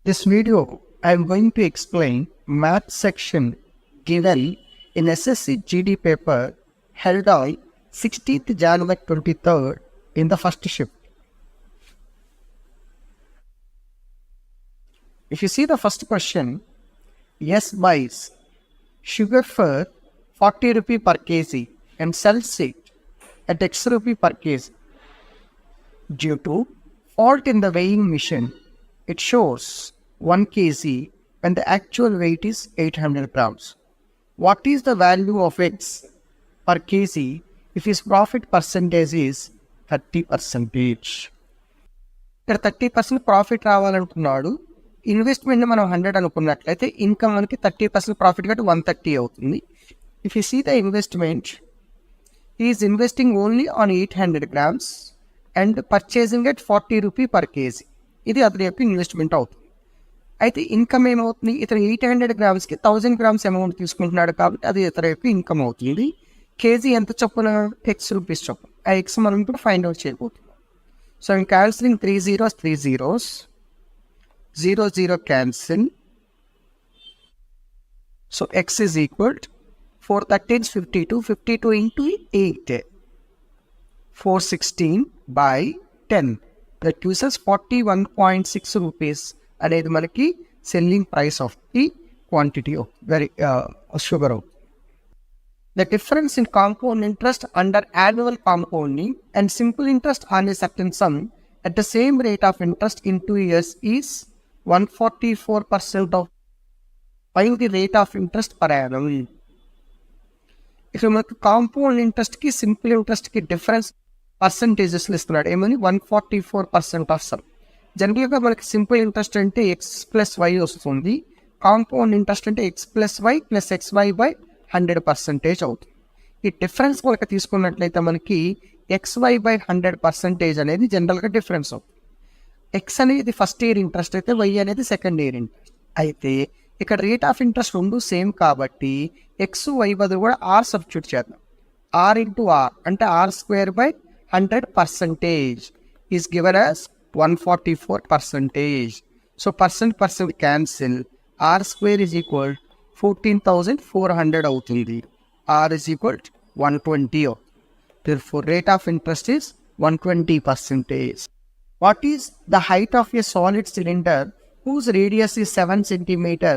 This video, I am going to explain math section given in SSC GD paper held on 16th January 23rd in the first shift. If you see the first question, S buys sugar for 40 rupee per kg and sells it at X rupee per kg. Due to fault in the weighing machine, it shows 1 kg when the actual weight is 800 grams. What is the value of X per kg if his profit percentage is 30%? ఇక్కడ 30% profit రావాలనుకున్నాడు. Investment మనం 100 అనుకున్నట్లయితే income మనకి 30% profit కాబట్టి 130 అవుతుంది. If you see the investment, is investing only on 800 grams and purchasing at 40 rupee per KG. ఇది అతని యొక్క investment అవుతుంది. అయితే ఇన్కమ్ ఏమవుతుంది, ఇతను 800 గ్రామ్స్కి 1000 grams అమౌంట్ తీసుకుంటున్నాడు కాబట్టి అది ఇతర యొక్క ఇన్కమ్ అవుతుంది. కేజీ ఎంత చొప్పున, ఎక్స్ రూపీస్ చొప్పున. ఆ ఎక్స్ మనం ఇప్పుడు ఫైండ్ అవుట్ చేయబోతున్నాం. So in cancelling 3 zeros 3 zeros, 0 0 cancel. So x is equal to 4 13s 52, 52 into 8, 416 by 10. That gives us 41.6 rupees అనేది మనకి selling price of the quantity of sugar. The difference in compound interest under annual compounding and simple interest on a certain sum at the same rate of interest in 2 years is 144% of find the rate of interest per annum. ఇక్కడ మనకు compound ఇంట్రెస్ట్కి simple ఇంట్రెస్ట్కి difference పర్సంటేజెస్లో ఇస్తున్నాడు. ఏమని 144% of sum. జనరల్గా మనకి simple interest అంటే ఎక్స్ ప్లస్ వై వస్తుంది. కాంపౌండ్ ఇంట్రెస్ట్ అంటే X plus Y plus X Y by 100% అవుతుంది. ఈ డిఫరెన్స్ కనుక తీసుకున్నట్లయితే మనకి ఎక్స్ వై బై 100% అనేది జనరల్గా డిఫరెన్స్ అవుతుంది. ఎక్స్ అనేది ఫస్ట్ ఇయర్ ఇంట్రెస్ట్ అయితే వై అనేది సెకండ్ ఇయర్ ఇంట్రెస్ట్. అయితే ఇక్కడ రేట్ ఆఫ్ ఇంట్రెస్ట్ రెండు సేమ్ కాబట్టి ఎక్స్ వై బదులు కూడా ఆర్ సబ్స్టిట్యూట్ చేద్దాం. ఆర్ ఇంటూ ఆర్ అంటే R square by 100% is given as 144%. So percent cancel. R square is equal 14,400 అవుతుంది. ఆర్ ఈజ్ ఈక్వల్ 120 అవుతుంది. Therefore rate of interest is 120%. What is the height of a solid cylinder whose radius is 7 centimeter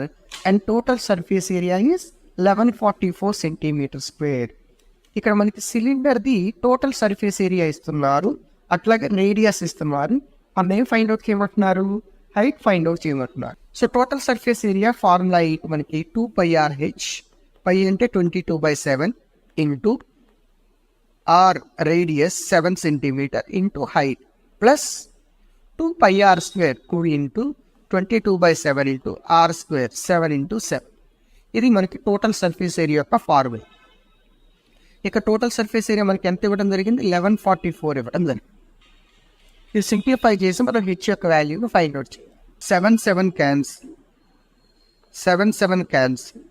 and total surface area is 1144 centimeter square? ఇక్కడ మనకి సిలిండర్ది total surface area ఇస్తున్నారు, అట్లాగే radius ఇస్తున్నారు. అదేం find out చేయమంటున్నారు, height find out చేయమంటున్నారు. So total surface area formula మనకి 2πRH, pi అంటే 22/7 into R radius 7 centimeter into height plus 2πR square 2 into 22/7 into R square 7 into 7. ఇది మనకి టోటల్ సర్ఫేస్ ఏరియా యొక్క ఫార్ములా. ఇక టోటల్ సర్ఫేస్ ఏరియా మనకి ఎంత ఇవ్వడం జరిగింది, 1144 ఇవ్వడం జరిగింది. ఇది సింప్లిఫై చేసి మనం హెచ్ యొక్క వాల్యూను ఫైండ్ అవుట్ చేయాలి. 7 7 cancel, 7 7 cancel,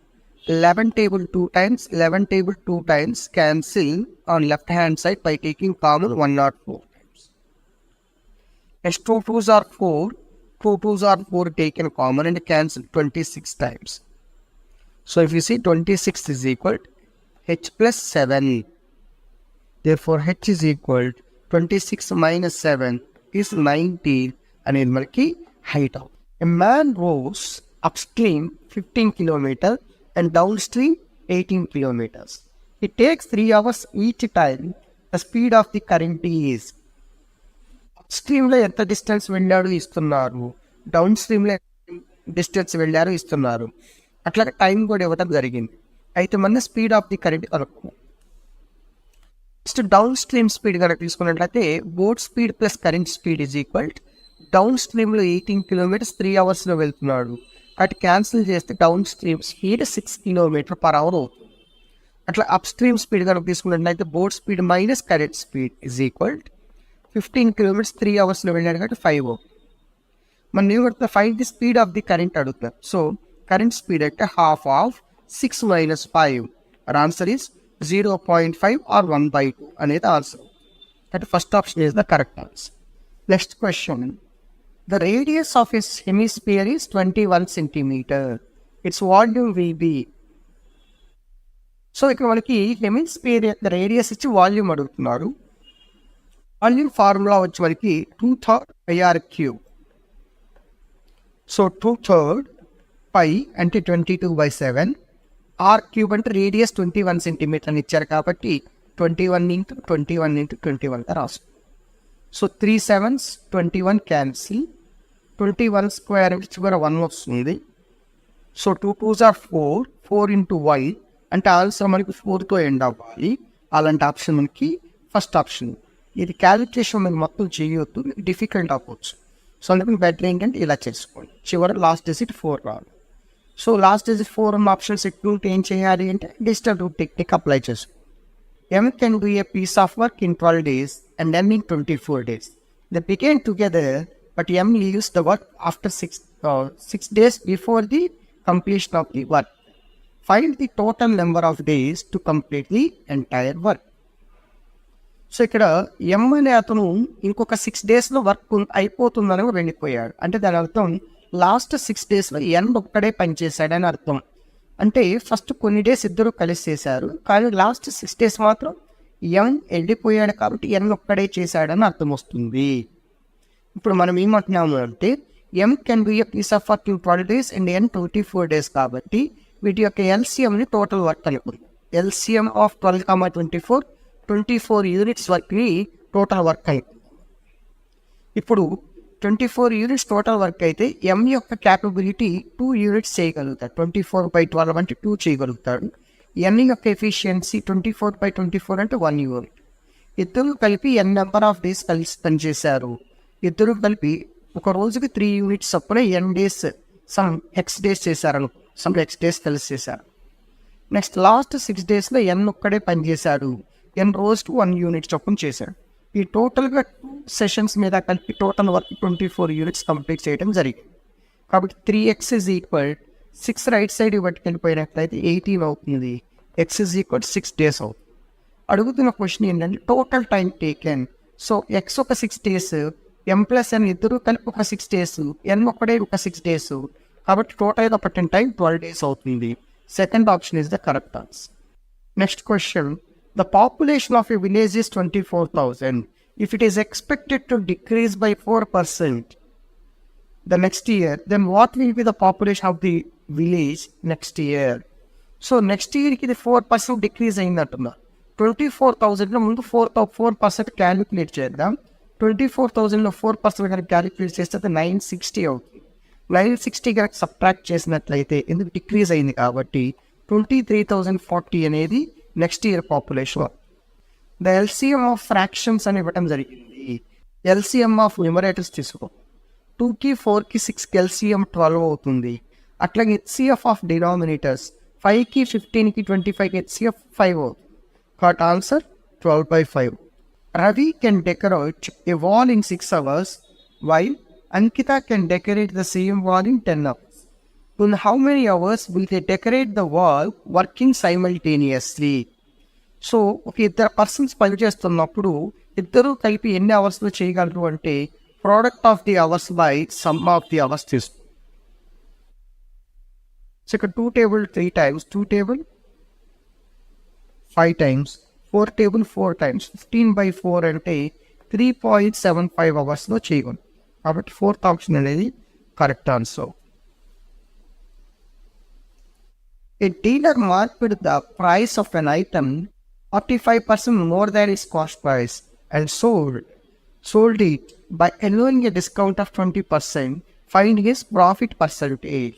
11 table 2 times, 11 table 2 times cancel on left hand side by taking common 104 times. Next 2 2s are 4, 2 2s are 4 taken common and cancel 26 times. So if you see 26 is equal to h plus 7. Therefore h is equal to 26 minus 7 is 19 అనేది మనకి height of. A man rows upstream 15 kilometers and downstream 18 kilometers. It takes 3 hours each time. The speed of the current is. Upstream లో ఎంత distance వెళ్ళాడు ఇస్తున్నారు, down stream లో distance వెళ్ళారు ఇస్తున్నారు, అట్లాగే టైం కూడా ఇవ్వడం జరిగింది. అయితే మన స్పీడ్ ఆఫ్ ది కరెంట్ కనుక్కున్నాం. నెక్స్ట్ డౌన్ స్ట్రీమ్ స్పీడ్ కనుక తీసుకున్నట్లయితే boat speed plus current speed is equal. Down స్ట్రీమ్లో 18 kilometers 3 hours వెళ్తున్నాడు, అటు క్యాన్సిల్ చేస్తే డౌన్ స్ట్రీమ్ స్పీడ్ 6 km/h అవుతుంది. అట్లా అప్ స్ట్రీమ్ స్పీడ్ కనుక తీసుకున్నట్లయితే boat speed minus current speed is equal 15 kilometers 3 hours వెళ్ళాడు కాబట్టి 5 అవుతుంది. మనం ఏం find the speed of the current అడుగుతున్నారు. సో కరెంట్ స్పీడ్ అంటే half of 6 minus 5. Our answer is 0.5 or 1/2 అనేది answer. That first option is the correct answer. Next question. The radius of a hemisphere is 21 centimeter. Its volume will be. So ఇక్కడ మనకి hemisphere యొక్క radius ఇచ్చి volume అడుగుతున్నారు. Volume formula వచ్చి మనకి 2/3 πr cube. So 2/3 π అంటే 22/7, R cube అంటే radius 21 centimetre అని ఇచ్చారు కాబట్టి 21 × 21 × 21 రాసు. సో 3 7s 21 క్యాన్సిల్, 21 స్క్వేర్ అంటే చివర 1 వస్తుంది. సో 2 2s are 4, 4 × y అంటే ఆన్సర్ మనకి 4తో ఎండ్ అవ్వాలి. అలాంటి ఆప్షన్ మనకి ఫస్ట్ ఆప్షన్. ఇది క్యాలిక్యులేషన్ మీరు మొత్తం చేయొద్దు, మీకు డిఫికల్ట్ అవ్వచ్చు. సో అందుకని బెటర్ ఏంటంటే ఇలా చేసుకోండి. చివరి లాస్ట్ డిజిట్ 4 రావాలి. సో లాస్ట్ డిజిట్ 4 ఉన్న ఆప్షన్స్ ఎక్కువ ఉంటే ఏం చేయాలి అంటే డిజిటల్ రూట్ టెక్నిక్ అప్లై చేసుకోండి. M can do a piece of work in 12 days and M in 24 days. They began together, but M leaves the work after 6 days before the completion of the work. Find the total number of days to complete the entire work. So ఇక్కడ M అనే అతను ఇంకొక 6 daysలో work అయిపోతుందని వెళ్ళిపోయాడు. అంటే దాని అర్థం last 6 daysలో N ఒక్కడే పనిచేశాడని అర్థం. అంటే ఫస్ట్ కొన్ని డేస్ ఇద్దరు కలిసి చేశారు, కానీ లాస్ట్ 6 days మాత్రం M వెళ్ళిపోయాడు కాబట్టి N ఒక్కడే చేశాడని అర్థం వస్తుంది. ఇప్పుడు మనం ఏమంటున్నాము అంటే M can be a piece of work in 12 days and N 24 days కాబట్టి వీటి యొక్క ఎల్సిఎంని టోటల్ వర్క్ అనుకుంది. ఎల్సిఎం ఆఫ్ 12, 24 యూనిట్స్ వర్క్ని టోటల్ వర్క్ అయింది. ఇప్పుడు 24 యూనిట్స్ టోటల్ వర్క్ అయితే M యొక్క క్యాపబిలిటీ 2 యూనిట్స్ చేయగలుగుతాడు. 24/12 అంటే 2 చేయగలుగుతాడు. N యొక్క ఎఫిషియన్సీ 24/24 అంటే 1 యూనిట్. ఇద్దరు కలిపి N నెంబర్ ఆఫ్ డేస్ కలిసి పనిచేశారు. ఇద్దరు కలిపి ఒక రోజుకి 3 యూనిట్స్ చొప్పున N days some X days చేశారు, సమ్ X డేస్ కలిసి చేశారు. నెక్స్ట్ లాస్ట్ 6 daysలో N ఒక్కడే పనిచేశాడు. N రోజుకు 1 యూనిట్ చొప్పున చేశాడు. ఈ టోటల్గా 2 సెషన్స్ మీద కలిపి టోటల్ వర్క్ 24 యూనిట్స్ కంప్లీట్ చేయడం జరిగింది. కాబట్టి 3x = 6 రైట్ సైడ్ ఇవ్వటికి వెళ్ళిపోయినట్లయితే 18 అవుతుంది. x = 6 days అవుతుంది. అడుగుతున్న క్వశ్చన్ ఏంటంటే total time taken. So x ఒక 6 days, M + N ఇద్దరు కలిపి ఒక 6 days, N ఒక్కడే ఒక 6 days. కాబట్టి టోటల్గా పట్టిన టైం 12 days అవుతుంది. Second option is the correct answer. Next question. The population of a village is 24,000. If it is expected to decrease by 4% the next year, then what will be the population of the village next year? So next year ki 4% decrease అయిందంటున్నా. 24,000లో ముందు 4% calculate చేద్దాం. 24,000లో 4% కనుక calculate చేస్తే 960 అవుతుంది. 960 కనుక subtract చేసినట్లయితే ఎందుకు decrease అయింది కాబట్టి 23,040 అనేది next year population. The LCM of fractions అని ఇవ్వటం జరిగింది. ఎల్సిఎం ఆఫ్ న్యూమరేటర్స్ తీసుకో. 2కి 4కి 6కి ఎల్సిఎం 12 అవుతుంది. అట్లాగే హెచ్సిఎఫ్ ఆఫ్ డినామినేటర్స్ 5కి 15కి 25కి హెచ్సిఎఫ్ 5 అవుతుంది. కాబట్టి answer 12/5. Ravi can decorate a wall in 6 hours while Ankita can decorate the same wall in 10 hours. In how many hours will they decorate the wall working simultaneously? So ఒక ఇద్దరు persons పనిచేస్తున్నప్పుడు ఇద్దరు కలిపి ఎన్ని అవర్స్లో చేయగలరు అంటే product of the hours by some of the hours తీసుకో. సో ఇక్కడ 2 table 3 times, 2 table 5 times, 4 table 4 times, 15/4 అంటే 3.75 అవర్స్లో చేయగలరు. కాబట్టి ఫోర్త్ ఆప్షన్ అనేది correct answer. A dealer marked the price of an item 45% more than its cost price and sold it by allowing a discount of 20%. Find his profit percentage.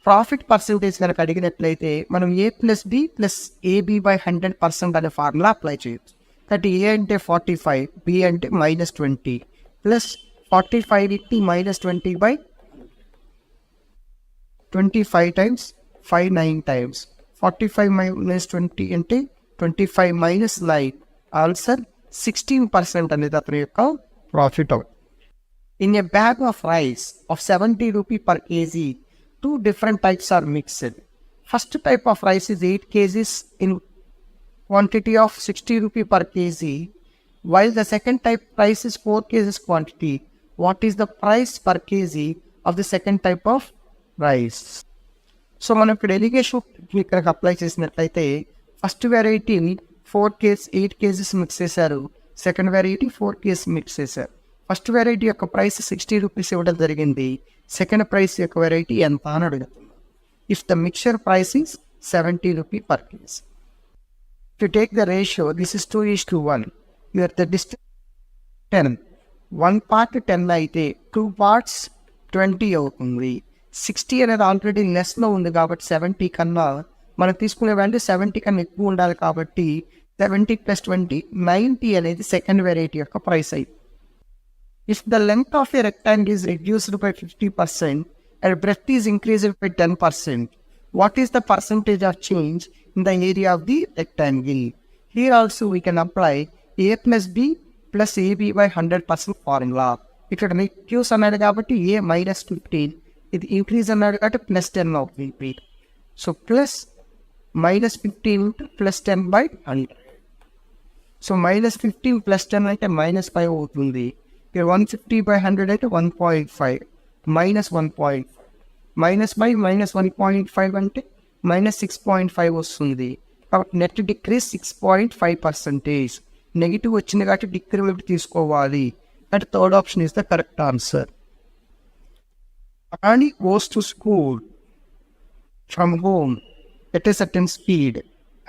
Profit percentage కనుక అడిగినట్లయితే మనం A+B+AB/100% అనే formula apply చేయొచ్చు. కాబట్టి A అంటే 45, B అంటే -20 plus 45 × -20/25 times 5 9 times. 45 - 20 అంటే 25 - 9. Answer 16% అనేది అతని యొక్క ప్రాఫిట్ అవుతుంది. In a bag of rice of 70 rupees per kg, 2 different types are mixed. First type of rice is 8 kgs in quantity of 60 rupees per kg, while the second type rice is 4 kgs quantity, what is the price per kg of the second type of rice. So మనం ఇక్కడ allegation ఇక్కడికి apply చేసినట్లయితే first variety 8 kgs mix చేశారు, second variety 4 kgs mix చేశారు. First variety యొక్క price 60 rupees ఇవ్వడం జరిగింది, second price యొక్క వెరైటీ ఎంత అని అడుగుతుంది. If the mixture price is 70 rupee per KG. To take the ratio, this is 2:1. Here the distance 10. 1 part 10 అయితే 2 parts 20 అవుతుంది. 60 అనేది ఆల్రెడీ లెస్లో ఉంది కాబట్టి 70 కన్నా మనం తీసుకునే వాల్యూ 70 కన్నా ఎక్కువ ఉండాలి కాబట్టి 70 + 20 90 అనేది సెకండ్ వెరైటీ యొక్క ప్రైస్ అయింది. If the length of a rectangle is reduced by 50% and breadth is increased by 10%, what is the percentage of change in the area of the rectangle? Here also we can apply a plus b plus ab by 100% formula. ఇక్కడ reduce అన్నాడు కాబట్టి a minus 15, ఇది increase అన్నాడు కాబట్టి plus 10 అవుతుంది. So plus minus 15 plus 10 by 100. So minus 15 plus 10 అయితే minus 5 అవుతుంది. ఇక్కడ 150 by 100 అయితే 1.5 minus 1.5 minus by minus 1.5 అంటే minus 6.5 వస్తుంది. కాబట్టి నెట్ డిక్రీస్ 6.5%. నెగిటివ్ వచ్చింది కాబట్టి డిక్రిమెంట్ తీసుకోవాలి. And third option is the correct answer. Ani goes to school from home at a certain speed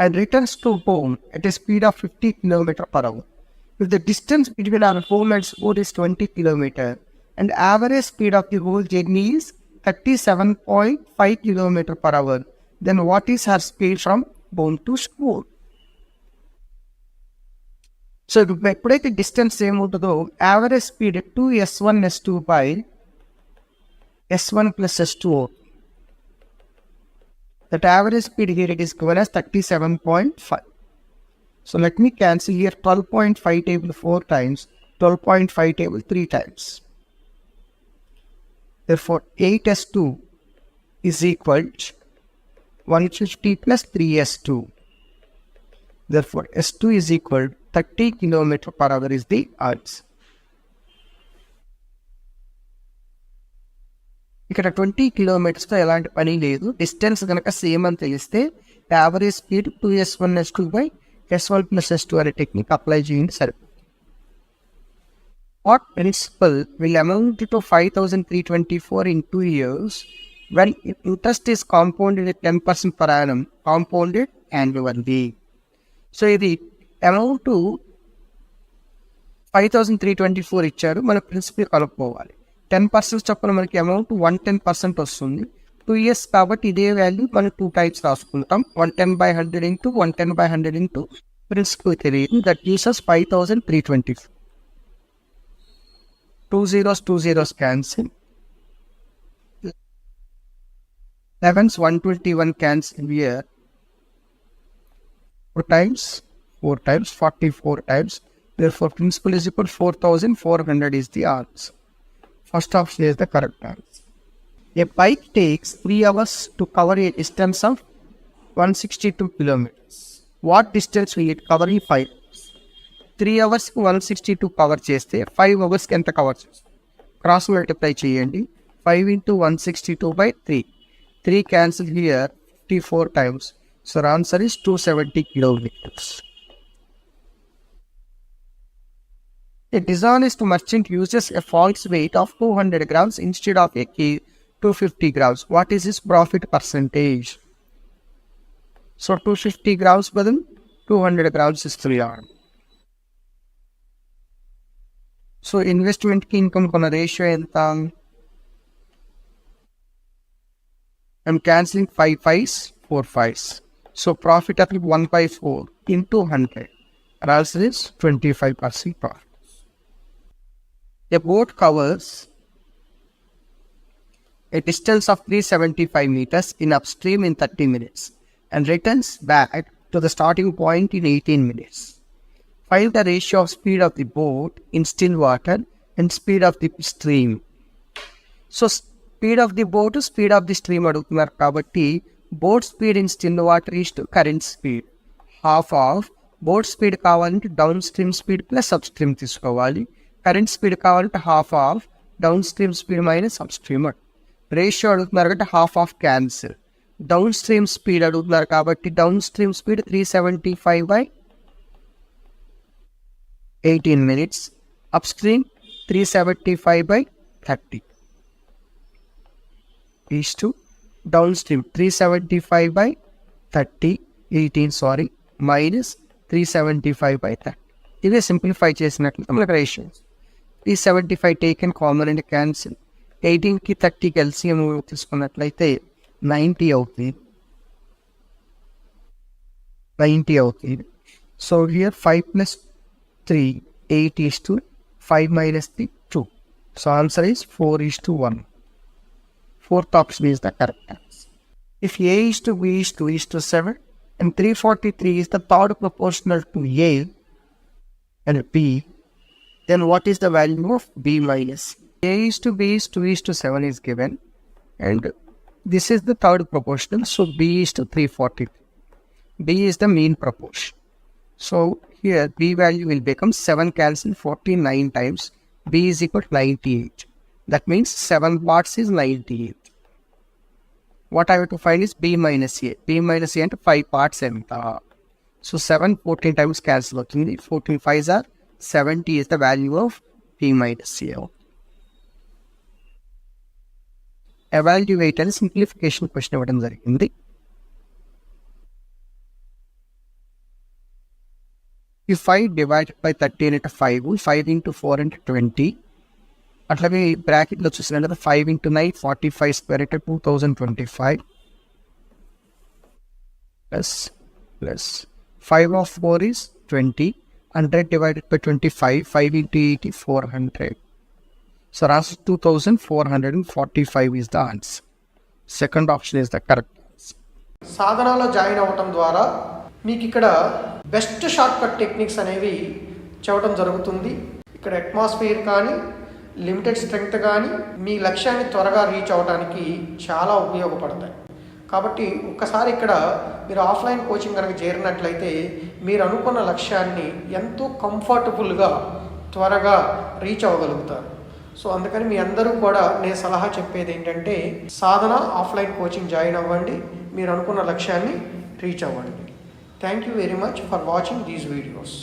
and returns to home at a speed of 50 km/h. If the distance between our home and school is 20 km and average speed of the whole journey is 37.5 km/h, then what is her speed from home to school? So ఎప్పుడైతే distance ఏముంటుందో average speed 2s1 s2 by s1 plus s2. That average speed here it is given as 37.5. So let me cancel here 12.5 table 4 times, 12.5 table 3 times. Therefore 8s2 is equal to 150 plus 3s2. Therefore s2 is equal to 30 km/h is the answer. ఇక్కడ 20 కిలోమీటర్స్తో ఎలాంటి పని లేదు. Distance కనుక same అని తెలిస్తే average speed 2s1 s2 by s1 plus s2 అనే technique apply చేయండి సరిపోతుంది. What principal will amount to 5,324 in 2 years when interest is compounded at 10% per annum, compounded annually? So ఇది అమౌంట్ 5,324 ఇచ్చారు, మన ప్రిన్సిపల్ కలుపుకోవాలి. 10% చొప్పున మనకి అమౌంట్ 110% వస్తుంది. 2 years కాబట్టి ఇదే వాల్యూ మనం 2 టైప్స్ రాసుకుంటాం. 110/100 ఇంటూ 110/100 ఇంటూ ప్రిన్సిపల్ తెలియదు. That gives us 5,324. 2 zeros cancel. 11s 121 cancel here. 4 times 44 times. Therefore principal is equal 4,400 is the answer. First option is the correct answer. A bike takes 3 hours to cover a distance of 162 kilometers. What distance will it cover in 5 hours? 3 hours 162 cover చేస్తే 5 hours ఎంత cover చేస్తుంది? Cross multiply చేయండి. 5 into 162 by 3. 3 cancel here 54 times. So the answer is 270 kilometers. A dishonest merchant uses a false weight of 200 grams instead of a 250 grams. What is his profit percentage? So 250 grams బదులు 200 grams ఇస్తున్నారు. So ఇన్వెస్ట్మెంట్కి income కొన్న ratio ఎంత? I'm cancelling 5 5s, 4 5s. So profit of 1/4 into 100. Our answer is 25% profit. A boat covers a distance of 375 meters in upstream in 30 minutes and returns back to the starting point in 18 minutes. Find the ratio of speed of the boat in still water and speed of the stream. So speed of the boat, speed of the stream అడుగుతున్నారు కాబట్టి boat speed in still water is to current speed. Half of boat speed కావాలంటే down stream speed plus up stream తీసుకోవాలి. Current speed కావాలంటే half of down stream speed minus up stream. Ratio అడుగుతున్నారు కాబట్టి half of cancel. Down stream speed అడుగుతున్నారు కాబట్టి down stream speed 375/18 minutes. Up stream 375/30 is to down stream 375/30 18 minus 375/30. ఇదే simplify చేసినట్లయితే మనకు ratios 375 taken common and cancel. 18కి 30కి LCM తీసుకున్నట్లయితే 90 అవుతుంది. So here 5 + 3 8 is to 5 - 3 2. So answer is 4:1. Fourth option is the correct answer. If A is to B is 2:7 and 343 is the third proportional to A and B, then what is the value of B minus C? A is to B is 2:7 is given, and this is the third proportional, so B is to 343. B is the mean proportion. So here B value will become 7 cancel 49 times. B is equal to 98. That means 7 parts is 98. What I have to find is B minus A. B minus A అంటే 5 parts ఎంత. So 7 14 times cancel అవుతుంది. 14 5s are 70 is the value of B minus A. Evaluate అని simplification question ఇవ్వడం జరిగింది. If 5 divided by 13 into 5, 5 into 4 into 20. అట్లాగే బ్రాకెట్లో చూసినట్లయితే 5 into 9 45 square into 2025 plus 5 of 4 is 20. 100 divided by 25, 5 into 8 is 400. So that's 2445 is the answer. Second option is the correct answer. సాధనాలో join అవ్వటం ద్వారా మీకు ఇక్కడ బెస్ట్ షార్ట్ కట్ టెక్నిక్స్ అనేవి చెప్పడం జరుగుతుంది. ఇక్కడ అట్మాస్ఫియర్ కానీ లిమిటెడ్ స్ట్రెంగ్త్ కానీ మీ లక్ష్యాన్ని త్వరగా రీచ్ అవ్వడానికి చాలా ఉపయోగపడతాయి. కాబట్టి ఒక్కసారి ఇక్కడ మీరు ఆఫ్లైన్ కోచింగ్ కనుక చేరినట్లయితే మీరు అనుకున్న లక్ష్యాన్ని ఎంతో కంఫర్టబుల్గా త్వరగా రీచ్ అవ్వగలుగుతారు. సో అందుకని మీ అందరూ కూడా నేను సలహా చెప్పేది ఏంటంటే సాధన ఆఫ్లైన్ కోచింగ్ జాయిన్ అవ్వండి, మీరు అనుకున్న లక్ష్యాన్ని రీచ్ అవ్వండి. Thank you very much for watching these videos.